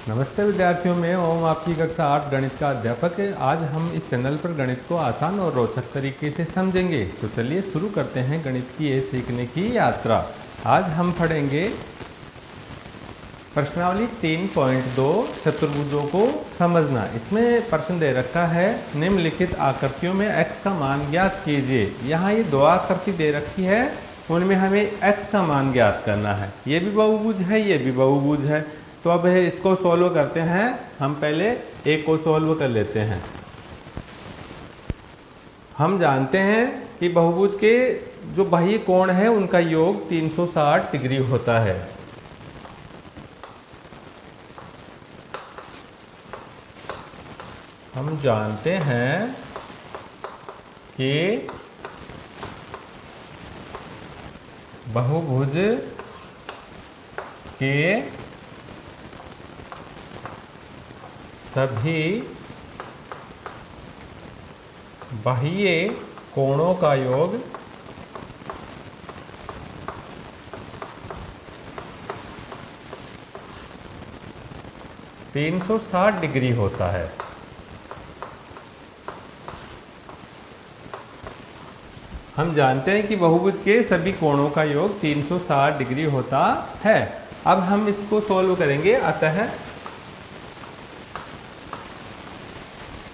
नमस्ते विद्यार्थियों, मैं ओम आपकी कक्षा 8 गणित का अध्यापक है। आज हम इस चैनल पर गणित को आसान और रोचक तरीके से समझेंगे। तो चलिए शुरू करते हैं गणित की ये सीखने की यात्रा। आज हम पढ़ेंगे प्रश्नावली 3.2 चतुर्भुजों को समझना। इसमें प्रश्न दे रखा है, निम्नलिखित आकृतियों में x का मान ज्ञात कीजिए। यहाँ ये दो आकृति दे रखी है, उनमें हमें x का मान ज्ञात करना है। ये भी बहुभुज है, ये भी बहुभुज है। तो अब इसको सॉल्व करते हैं। हम पहले एक को सॉल्व कर लेते हैं। हम जानते हैं कि बहुभुज के जो बाह्य कोण है उनका योग 360 डिग्री होता है। हम जानते हैं कि बहुभुज के सभी बाह्य कोणों का योग 360 डिग्री होता है। हम जानते हैं कि बहुभुज के सभी कोणों का योग 360 डिग्री होता है। अब हम इसको सॉल्व करेंगे।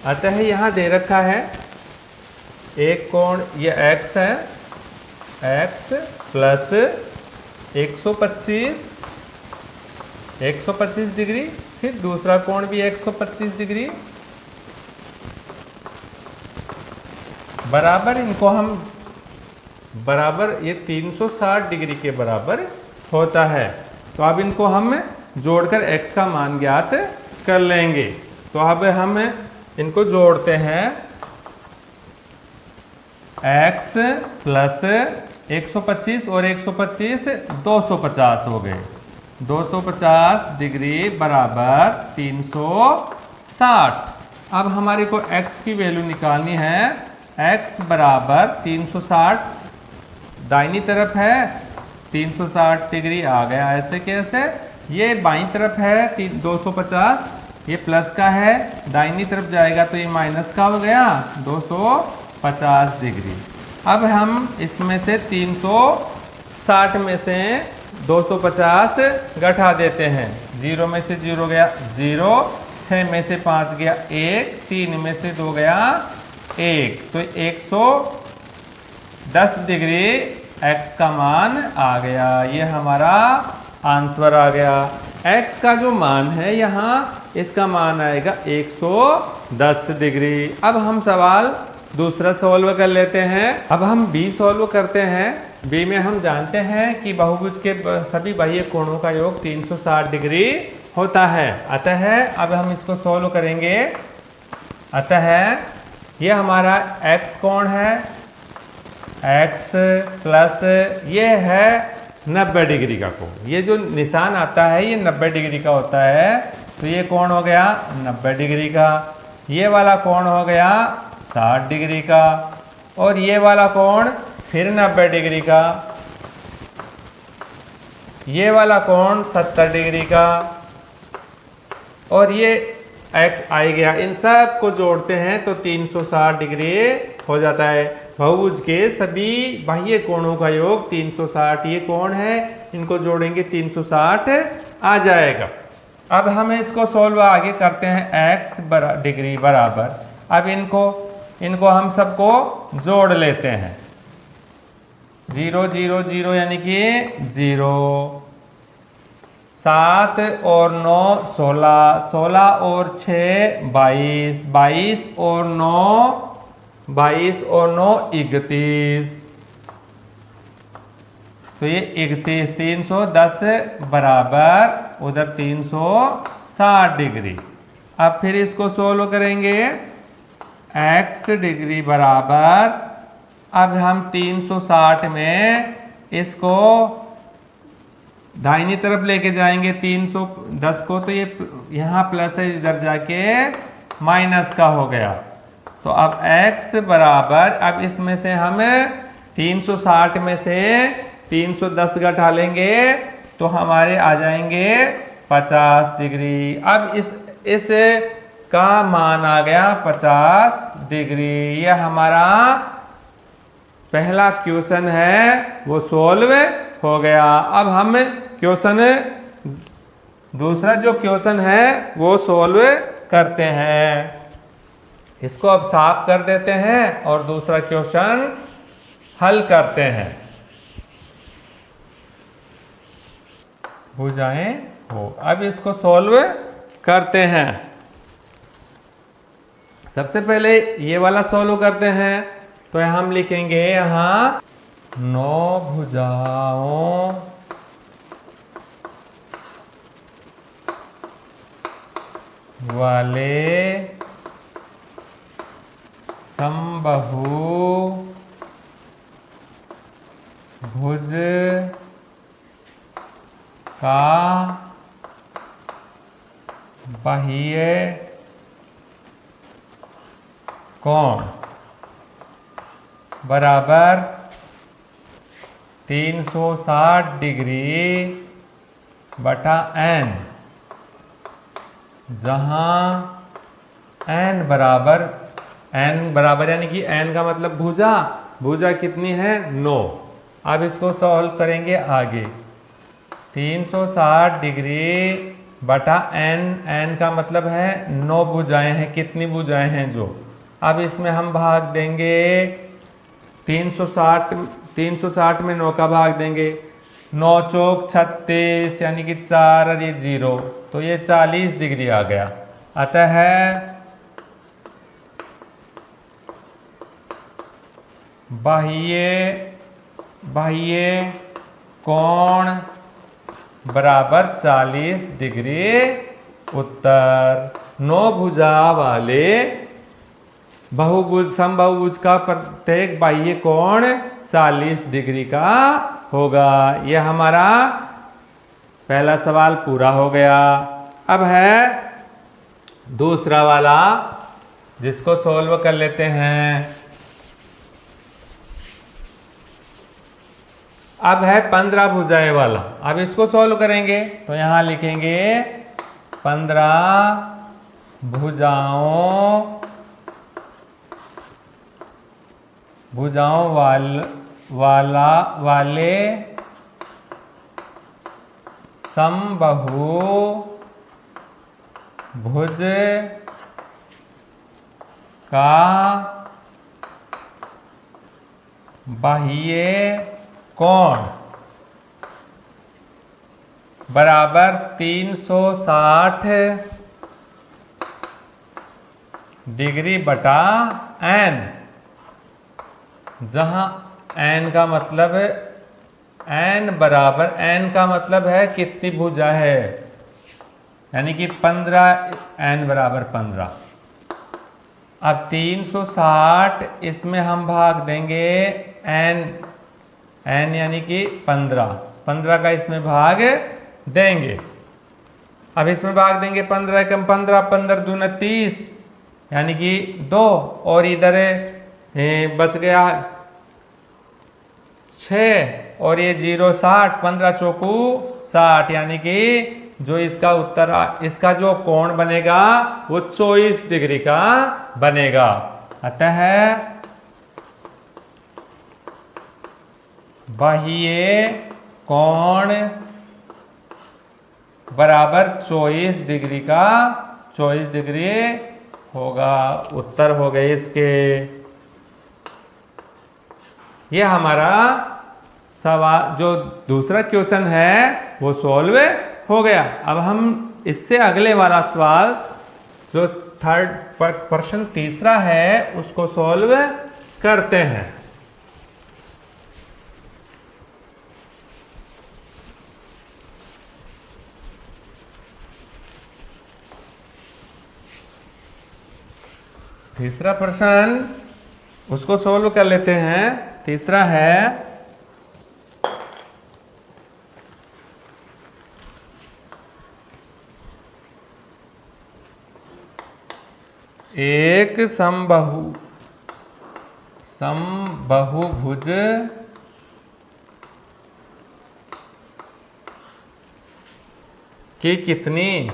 अतः यहाँ दे रखा है एक कोण, ये x है, x प्लस 125 डिग्री, फिर दूसरा कोण भी 125 डिग्री, बराबर इनको हम बराबर ये 360 डिग्री के बराबर होता है। तो अब इनको हम जोड़कर x का मान ज्ञात कर लेंगे। तो अब हम इनको जोड़ते हैं। x प्लस 125 और 125 250 हो गए। 250 डिग्री बराबर 360। अब हमारे को x की वैल्यू निकालनी है। x बराबर 360, दाहिनी तरफ है 360 डिग्री आ गया। ऐसे कैसे? ये बाईं तरफ है 250, ये प्लस का है, दाहिनी तरफ जाएगा तो ये माइनस का हो गया 250 डिग्री। अब हम इसमें से 360 में से 250 घटा देते हैं। 0 में से 0 गया 0, 6 में से 5 गया 1, 3 में से 2 गया 1, तो 110 डिग्री x का मान आ गया। ये हमारा आंसर आ गया। x का जो मान है यहाँ, इसका मान आएगा 110 डिग्री। अब हम सवाल दूसरा सॉल्व कर लेते हैं। अब हम b सॉल्व करते हैं। b में हम जानते हैं कि बहुभुज के सभी बाह्य कोणों का योग 360 डिग्री होता है। अतः अब हम इसको सॉल्व करेंगे। अतः ये हमारा x कोण है, x प्लस ये है 90 डिग्री का कोण। ये जो निशान आता है ये 90 डिग्री का होता है। तो ये कोण हो गया 90 डिग्री का, ये वाला कोण हो गया 60 डिग्री का, और ये वाला कोण फिर 90 डिग्री का, ये वाला कोण 70 डिग्री का, और ये x आ गया। इन सब को जोड़ते हैं तो 360 डिग्री हो जाता है। बहुभुज के सभी बाह्य कोणों का योग 360, ये कोण है, इनको जोड़ेंगे 360 आ जाएगा। अब हम इसको सॉल्व आगे करते हैं। x डिग्री बराबर, अब इनको हम सबको जोड़ लेते हैं। 0 0 0 यानी कि 0, 7 और 9 16, 16 और 6 22, 22 और 9 22 और 9 31, तो ये 31, 310 बराबर उधर 360 डिग्री। अब फिर इसको सोल्व करेंगे। x डिग्री बराबर, अब हम 360 में इसको दाहिनी तरफ लेके जाएंगे 310 को, तो ये यहाँ प्लस है, इधर जाके माइनस का हो गया। तो अब x बराबर, अब इसमें से हम 360 में से 310 घटा लेंगे तो हमारे आ जाएंगे 50 डिग्री। अब इस का मान आ गया 50 डिग्री। यह हमारा पहला क्वेश्चन है वो सॉल्व हो गया। अब हम क्वेश्चन दूसरा जो क्वेश्चन है वो सॉल्व करते हैं। इसको अब साफ कर देते हैं और दूसरा क्वेश्चन हल करते हैं। बुझाएं हो। अब इसको सॉल्व करते हैं। सबसे पहले ये वाला सॉल्व करते हैं। तो हम लिखेंगे यहाँ 9 भुजाओं वाले समबाहु भुज का बाह्य कोण बराबर 360 डिग्री बटा n, जहाँ n बराबर यानी कि n का मतलब भुजा, भुजा कितनी है 9। अब इसको सॉल्व करेंगे आगे। 360 डिग्री बटा n का मतलब है 9 भुजाएं हैं। कितनी भुजाएं हैं जो, अब इसमें हम भाग देंगे 360 में 9 का भाग देंगे। 9 चौक 36 यानी कि 4 और ये 0, तो ये 40 डिग्री आ गया। अतः बाह्य कोण बराबर 40 डिग्री उत्तर। 9 भुजा वाले समबाहुभुज का प्रत्येक बाह्य कोण 40 डिग्री का होगा। यह हमारा पहला सवाल पूरा हो गया। अब है दूसरा वाला, जिसको सॉल्व कर लेते हैं। अब है 15 भुजाएं वाला। अब इसको सॉल्व करेंगे तो यहां लिखेंगे 15 भुजाओं वाले समबाहु भुज का बाह्य कोण बराबर 360 डिग्री बटा n, जहां n का मतलब n बराबर n का मतलब है कितनी भुजा है, यानी कि 15, n बराबर 15। अब 360 इसमें हम भाग देंगे n यानी कि 15 का इसमें भाग देंगे। अब इसमें भाग देंगे 15 कम 15 दूना 30 यानी कि 2, और इधर बच गया 6 और ये 0 60, 15 चौकू 60, यानी कि जो इसका उत्तर इसका जो कोण बनेगा वो 24 डिग्री का बनेगा। अतः बाह्य कोण बराबर 24 डिग्री का 24 डिग्री होगा। उत्तर हो गए इसके। ये हमारा सवाल जो दूसरा क्वेश्चन है वो सॉल्व हो गया। अब हम इससे अगले वाला सवाल जो थर्ड प्रश्न तीसरा है उसको सॉल्व करते हैं। तीसरा प्रश्न उसको सॉल्व कर लेते हैं। तीसरा है एक समबाहुभुज कि कितनी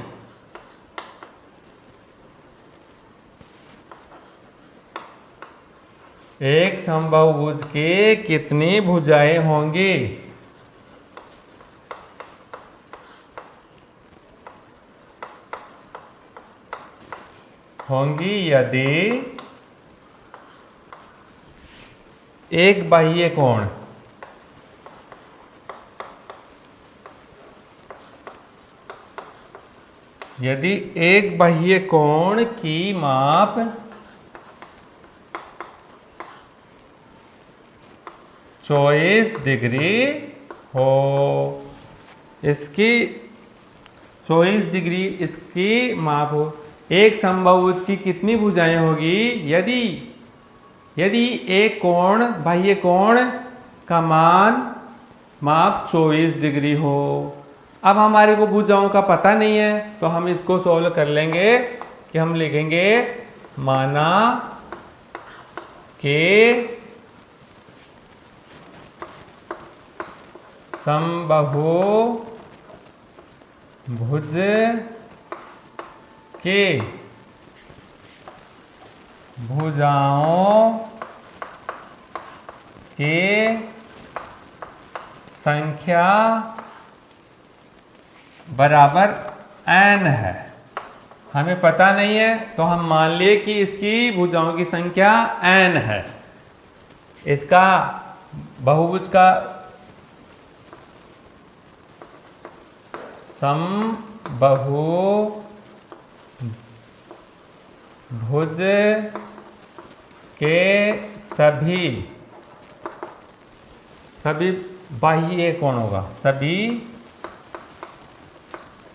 एक समबाहुभुज के कितनी भुजाएं होंगी। यदि एक बाह्य कोण की माप 24 डिग्री हो, इसकी 24 डिग्री इसकी माप हो, एक समबाहुभुज की कितनी भुजाएं होगी। यदि एक कोण बाह्य कोण का माप 24 डिग्री हो। अब हमारे को भुजाओं का पता नहीं है तो हम इसको सोल्व कर लेंगे कि हम लिखेंगे माना के समबाहुभुज के भुजाओं के संख्या बराबर n है। हमें पता नहीं है तो हम मान लिए कि इसकी भुजाओं की संख्या n है। इसका बहुभुज का समबाहुभुज के सभी बाह्य कोणों का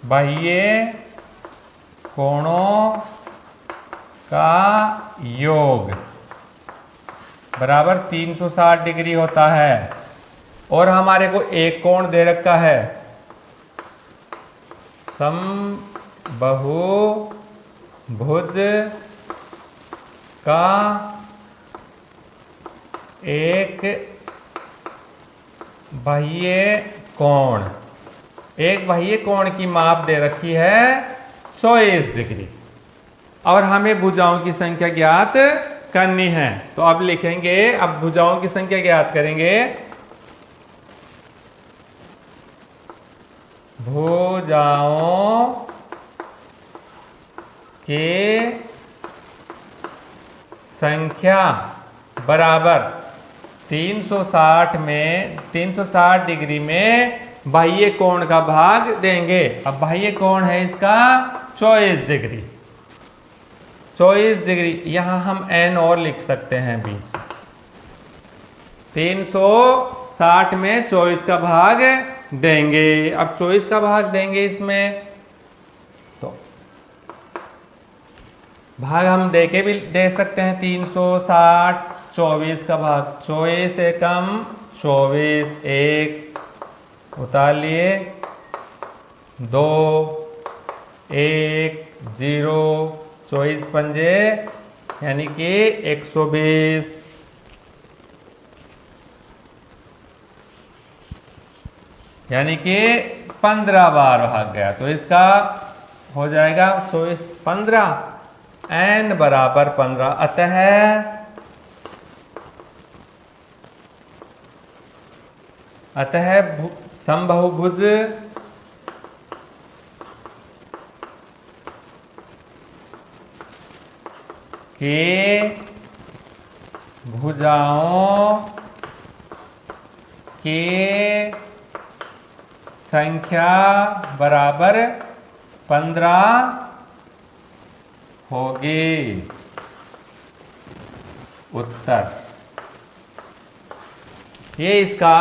बाह्य कोणों का योग बराबर 360 डिग्री होता है। और हमारे को एक कोण दे रखा है, समबाहुभुज का एक बाह्य कोण की माप दे रखी है 24 डिग्री और हमें भुजाओं की संख्या ज्ञात करनी है। तो अब लिखेंगे, अब भुजाओं की संख्या ज्ञात करेंगे। भुजाओं के संख्या बराबर 360 डिग्री में बाह्य कोण का भाग देंगे। अब बाह्य कोण है इसका 24 डिग्री। 24 डिग्री यहां हम n और लिख सकते हैं बीच में। 360 में 24 का भाग देंगे। अब 24 का भाग देंगे इसमें तो भाग हम दे के भी दे सकते हैं। 360 24 का भाग, 24 से कम 24, 1 उतार लिए, 2 1 0, 24 पंजे यानी कि 120, यानी कि 15 बार भाग गया। तो इसका हो जाएगा 24 15 n बराबर 15। अतः समबाहुभुज के भुजाओं के संख्या बराबर 15 होगी। उत्तर, ये इसका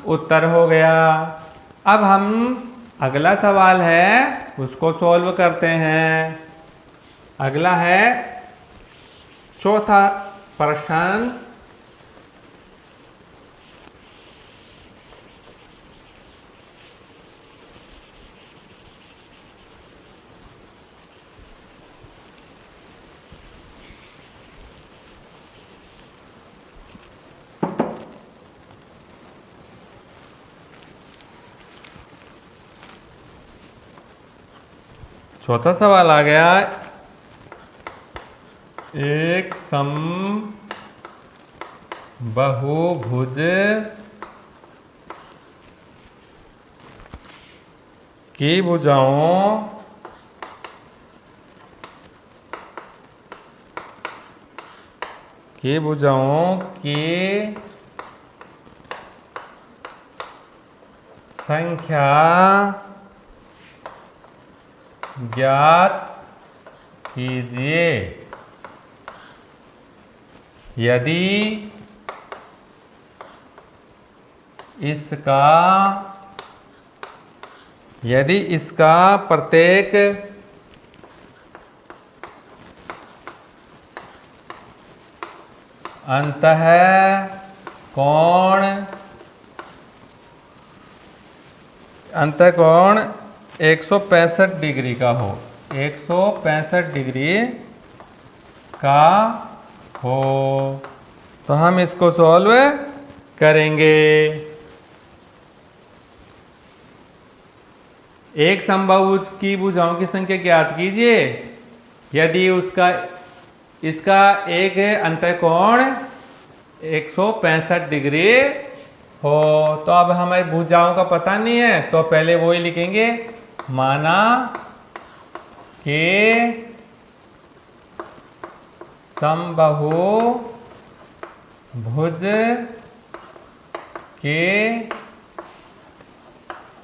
उत्तर हो गया। अब हम अगला सवाल है उसको सॉल्व करते हैं। अगला है चौथा प्रश्न। चौथा सवाल आ गया, एक समबाहुभुज की भुजाओं की संख्या ज्ञात कीजिए यदि इसका प्रत्येक अंतःकोण 165 डिग्री का हो, 165 डिग्री का हो। तो हम इसको सॉल्व करेंगे। एक समबाहुभुज की भुजाओं की संख्या ज्ञात कीजिए यदि इसका एक अंतःकोण 165 डिग्री हो। तो अब हमें भुजाओं का पता नहीं है, तो पहले वो ही लिखेंगे, माना कि समबाहुभुज के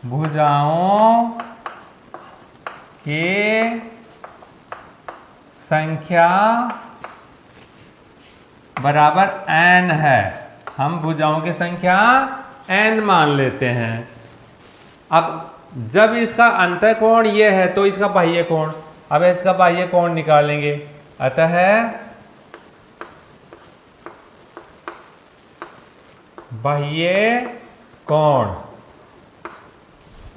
भुजाओं की संख्या बराबर n है। हम भुजाओं की संख्या n मान लेते हैं। अब जब इसका अंतःकोण ये है तो इसका बाह्य कोण, अब इसका बाह्य कोण निकालेंगे। अतः बाह्य कोण,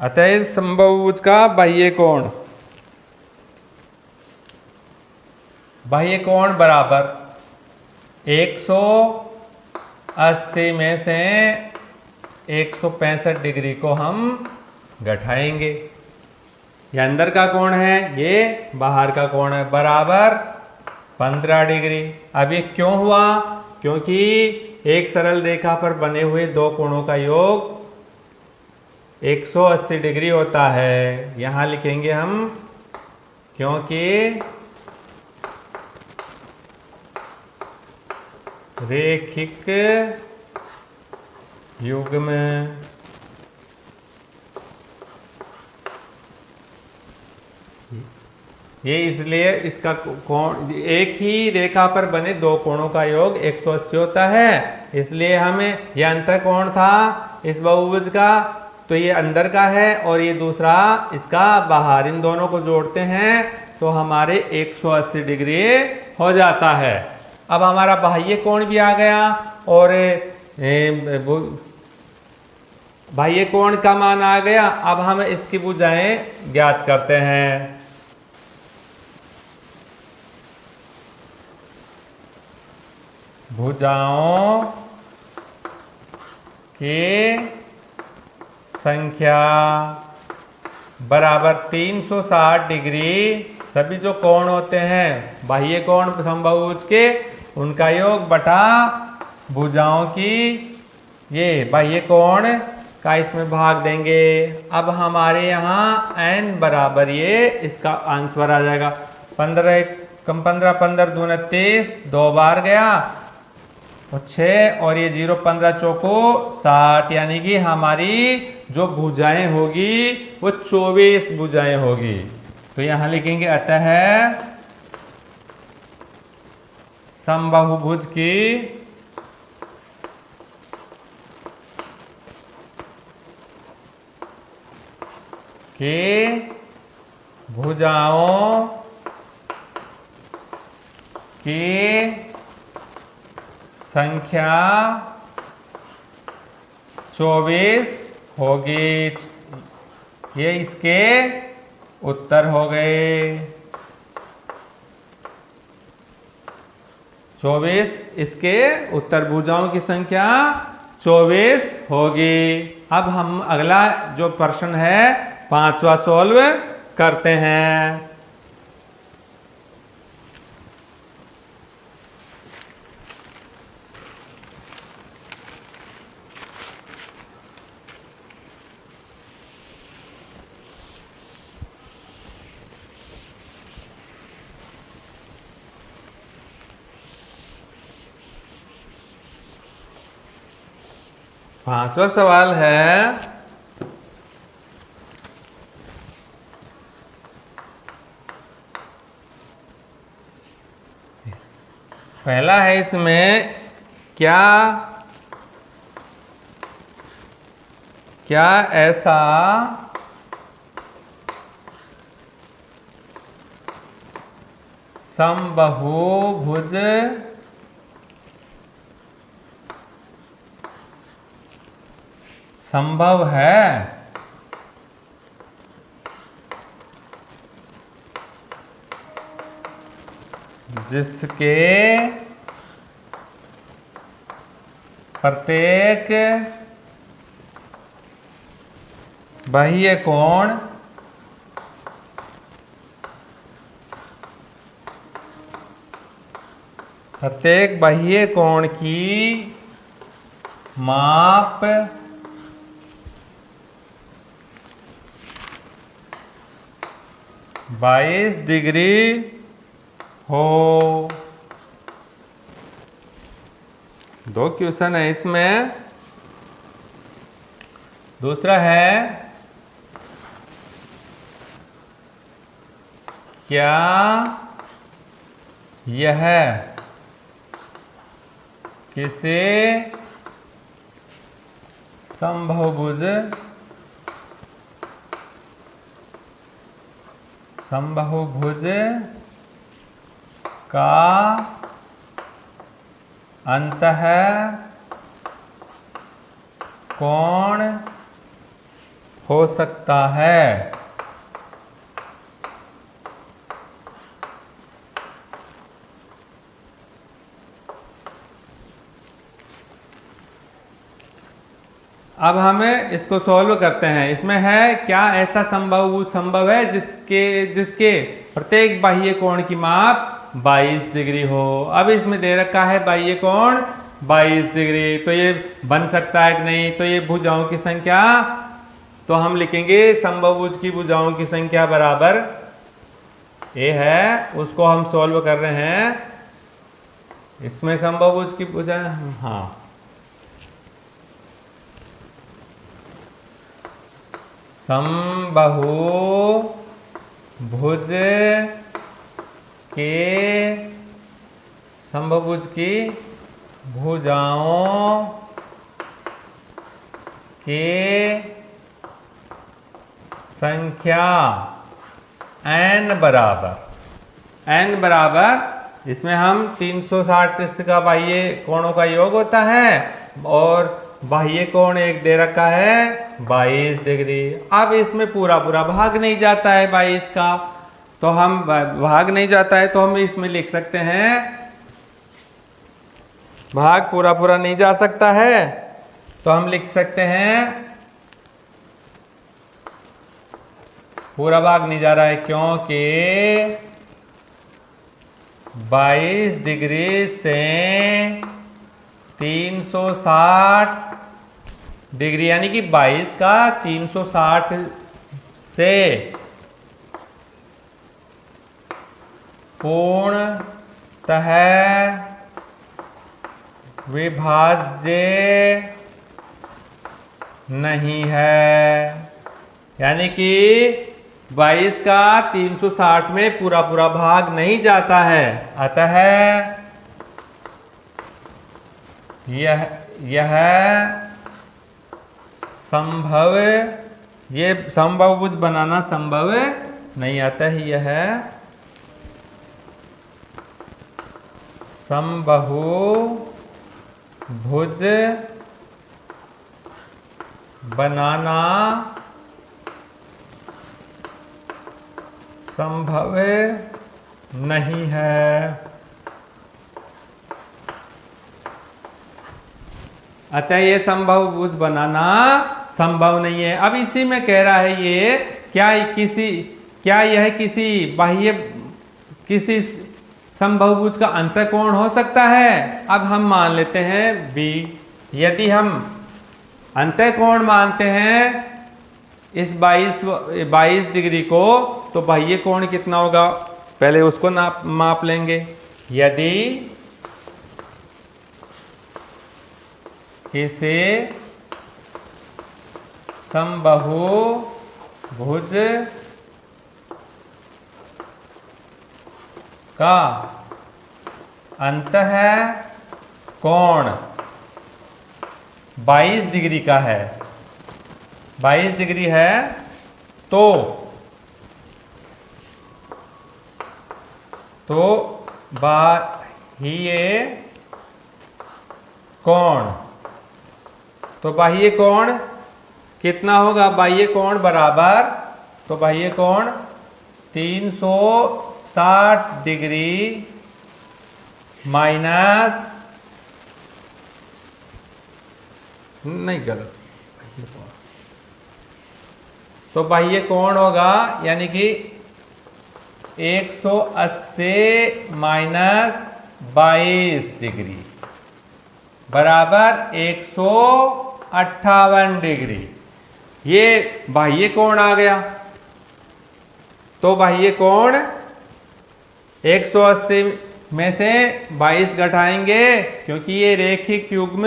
अतः इस समबाहुभुज का बाह्य कोण बराबर 180 में से 165 डिग्री को हम घटाएंगे। ये अंदर का कोण है, ये बाहर का कोण है, बराबर 15 डिग्री। अब ये क्यों हुआ? क्योंकि एक सरल रेखा पर बने हुए दो कोणों का योग 180 डिग्री होता है। यहां लिखेंगे हम, क्योंकि रेखिक युग्म ये इसलिए इसका कोण, एक ही रेखा पर बने दो कोणों का योग 180 होता है, इसलिए हमें यह अंतःकोण था इस बहुभुज का, तो ये अंदर का है और ये दूसरा इसका बाहर। इन दोनों को जोड़ते हैं तो हमारे 180 डिग्री हो जाता है। अब हमारा बाह्य कोण भी आ गया और बाह्य कोण का मान आ गया। अब हम इसकी भुजाएं ज्ञात करते हैं। भुजाओं की संख्या बराबर 360 डिग्री। सभी जो कोण होते हैं बाह्य कोण समबाहुभुज के, उनका योग बटा भुजाओं की ये बाह्य कोण का इसमें भाग देंगे। अब हमारे यहाँ n बराबर ये इसका आंसर आ जाएगा 15 कम 15 15 दूना 30, 2 बार गया और 6 और ये 0 15 चौको 60, यानी कि हमारी जो भुजाएं होगी वो 24 भुजाएं होगी। तो यहां लिखेंगे, अतः समबाहुभुज की भुजाओं की संख्या 24 होगी। ये इसके उत्तर हो गए। 24 इसके उत्तर, भुजाओं की संख्या 24 होगी। अब हम अगला जो प्रश्न है 5वां सॉल्व करते हैं। 5वां सवाल है, पहला है इसमें क्या क्या ऐसा समबाहुभुज संभव है जिसके प्रत्येक बाह्य कोण प्रत्येक बाह्य कोण की माप 22 डिग्री हो। 2 क्वेश्चन है इसमें। दूसरा है, क्या यह किसी समबाहुभुज का अंतः कोण हो सकता है? अब हमें इसको सॉल्व करते हैं। इसमें है, क्या ऐसा संभव है जिसके प्रत्येक बाह्य कोण की माप 22 डिग्री हो। अब इसमें दे रखा है बाह्य कोण 22 डिग्री, तो ये बन सकता है कि नहीं? तो ये भुजाओं की संख्या, तो हम लिखेंगे समबाहुभुज की भुजाओं की संख्या बराबर ए है, उसको हम सॉल्व कर रहे हैं। इसमें समबाहुभुज की भुजा, हाँ, समबाहुभुज की भुजाओं की संख्या n बराबर, इसमें हम 360 का बाह्य कोणों का योग होता है और बाह्य कोण एक दे रखा है 22 डिग्री। अब इसमें पूरा भाग नहीं जाता है 22 का, तो हम भाग नहीं जाता है तो हम इसमें लिख सकते हैं, भाग पूरा नहीं जा सकता है तो हम लिख सकते हैं पूरा भाग नहीं जा रहा है, क्योंकि 22 डिग्री से 360 डिग्री, यानी कि 22 का 360 से पूर्णतः विभाज्य नहीं है। यानी कि 22 का 360 में पूरा भाग नहीं जाता है, अतः यह संभव, ये समबाहुभुज बनाना संभव नहीं, अतः यह समबाहुभुज बनाना संभव नहीं है। अतः ये समबाहुभुज बनाना संभव नहीं है। अब इसी में कह रहा है ये, क्या यह किसी समबाहुभुज का अंतःकोण हो सकता है? अब हम मान लेते हैं बी। यदि हम अंतःकोण मानते हैं इस 22 डिग्री को, तो बाह्य कोण कितना होगा पहले उसको माप लेंगे। यदि किसी समबाहु भुज का अंतः कोण 22 डिग्री का है, 22 डिग्री है, तो बाह्य कोण, तो बाह्य कोण कितना होगा? बाह्य कोण बराबर, तो बाह्य कोण 360 डिग्री माइनस, नहीं गलत, तो बाह्य कोण होगा यानी कि 180 माइनस 22 डिग्री बराबर 158 डिग्री। ये बाह्य कोण आ गया। तो बाह्य कोण 180 में से 22 घटाएंगे, क्योंकि ये रेखिक युग्म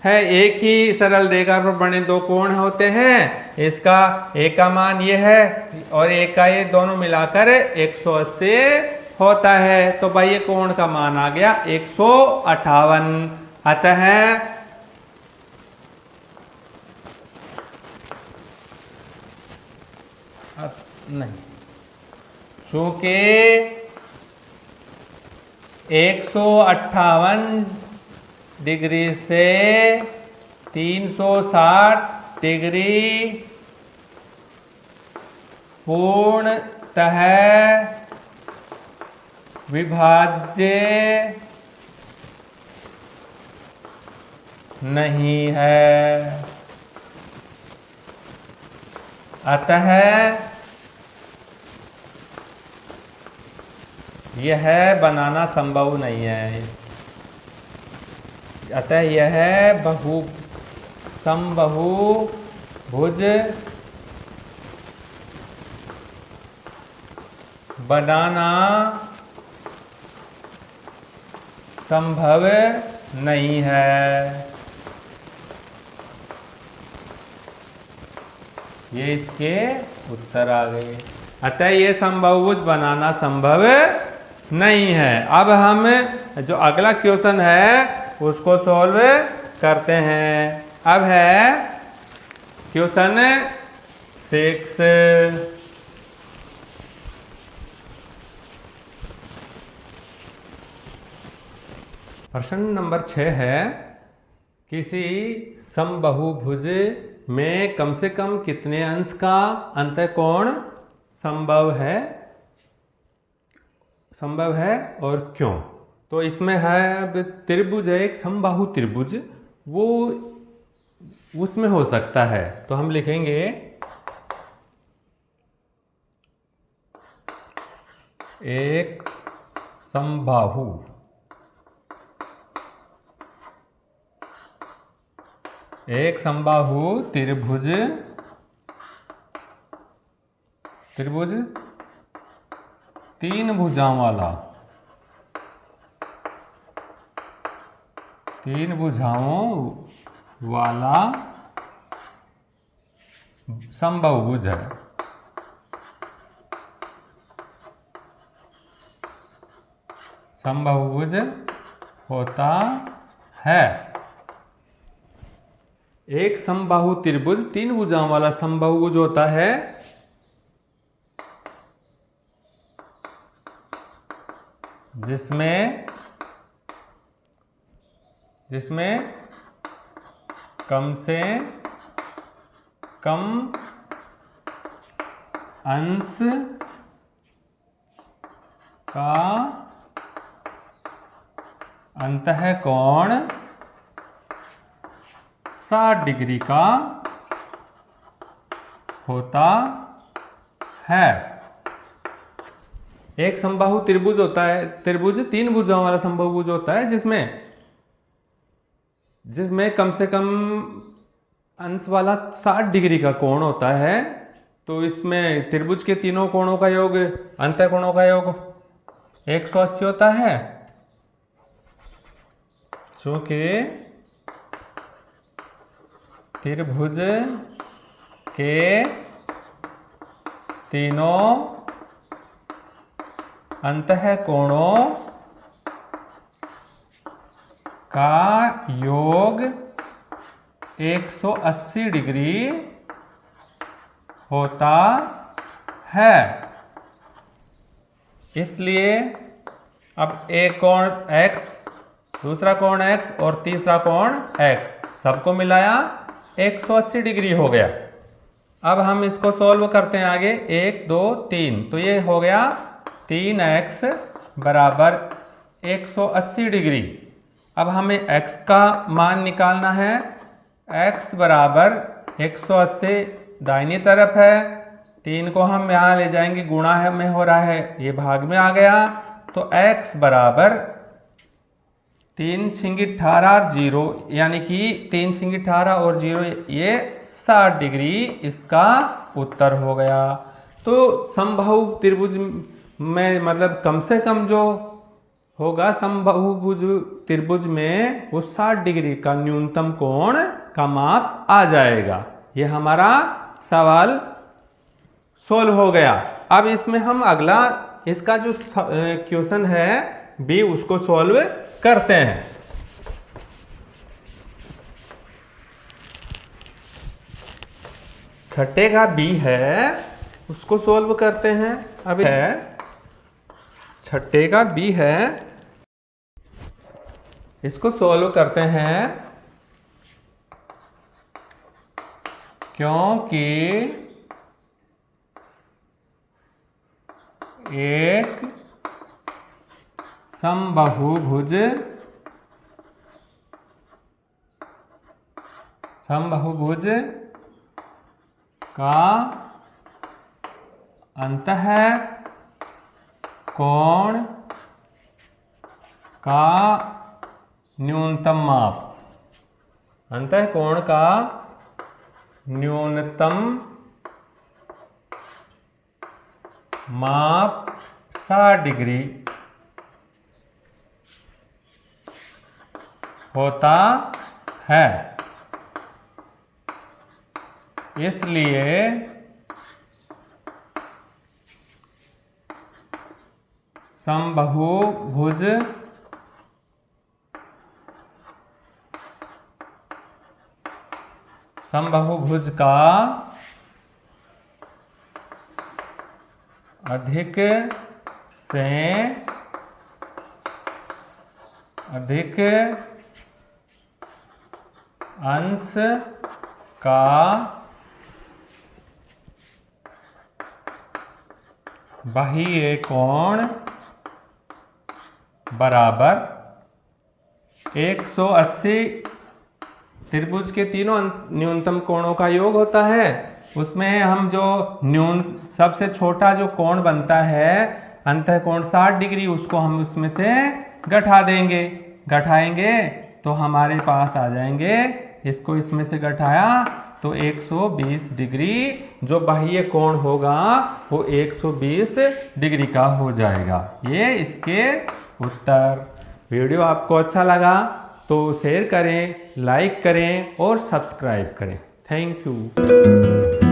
है, एक ही सरल रेखा पर बने दो कोण होते हैं। इसका एक का मान ये है और एक का ये, दोनों मिलाकर 180 होता है। तो बाह्य कोण का मान आ गया 158। अतः नहीं, चूंकि 158 डिग्री से 360 डिग्री पूर्णतः विभाज्य नहीं है, अतः यह बनाना संभव नहीं है। अतः यह समबाहु भुज बनाना संभव नहीं है। ये इसके उत्तर आ गए। अतः ये समबाहुभुज बनाना संभव नहीं है। अब हम जो अगला क्वेश्चन है उसको सॉल्व करते हैं। अब है क्वेश्चन 6। प्रश्न नंबर 6 है, किसी समबाहुभुज में कम से कम कितने अंश का अंतःकोण संभव है और क्यों? तो इसमें है, अब त्रिभुज है, एक समबाहु त्रिभुज, वो उसमें हो सकता है। तो हम लिखेंगे एक समबाहु त्रिभुज तीन भुजाओं वाला समबाहुभुज है। समबाहुभुज होता है। एक समबाहु त्रिभुज तीन भुजाओं वाला समबाहुभुज होता है जिसमें कम से कम अंश का अंतःकोण 60 डिग्री का होता है। एक समबाहु त्रिभुज होता है, त्रिभुज तीन भुजाओं वाला समबाहुभुज होता है जिसमें कम से कम अंश वाला 60 डिग्री का कोण होता है। तो इसमें त्रिभुज के तीनों कोणों का योग, अंतःकोणों का योग 180 होता है। चूंकि त्रिभुज के तीनों अंतःकोणों का योग 180 डिग्री होता है। इसलिए अब एक कोण x, दूसरा कोण x और तीसरा कोण x सबको मिलाया 180 डिग्री हो गया। अब हम इसको सॉल्व करते हैं आगे। 1 2 3, तो ये हो गया 3x बराबर 180 डिग्री। अब हमें x का मान निकालना है। x बराबर 180 दाहिनी तरफ है, 3 को हम यहाँ ले जाएंगे, गुणा है में हो रहा है, ये भाग में आ गया। तो x बराबर 3 छिंगी 18 और 0, यानी कि 3 छिंगी 18 और 0 ये 60 डिग्री इसका उत्तर हो गया। तो समबाहु त्रिभुज में मतलब कम से कम जो होगा समबाहुभुज त्रिभुज में वो 60 डिग्री का न्यूनतम कोण का माप आ जाएगा। ये हमारा सवाल सोल्व हो गया। अब इसमें हम अगला इसका जो क्वेश्चन है बी उसको सॉल्व करते हैं। छठे का बी है, उसको सॉल्व करते हैं। अब है छठे का बी है, इसको सॉल्व करते हैं। क्योंकि एक समबाहुभुज का अंतःकोण का न्यूनतम माप, अंतःकोण का न्यूनतम माप 60 डिग्री होता है। इसलिए समबाहुभुज का अधिक से अधिक अंश का बाह्य कोण बराबर 180 त्रिभुज के तीनों न्यूनतम कोणों का योग होता है। उसमें हम जो सबसे छोटा जो कोण बनता है अंतःकोण 60 डिग्री, उसको हम उसमें से घटा देंगे, घटाएंगे तो हमारे पास आ जाएंगे। इसको इसमें से घटाया तो 120 डिग्री जो बाह्य कोण होगा वो 120 डिग्री का हो जाएगा। ये इसके उत्तर। वीडियो आपको अच्छा लगा तो शेयर करें, लाइक करें और सब्सक्राइब करें। Thank you.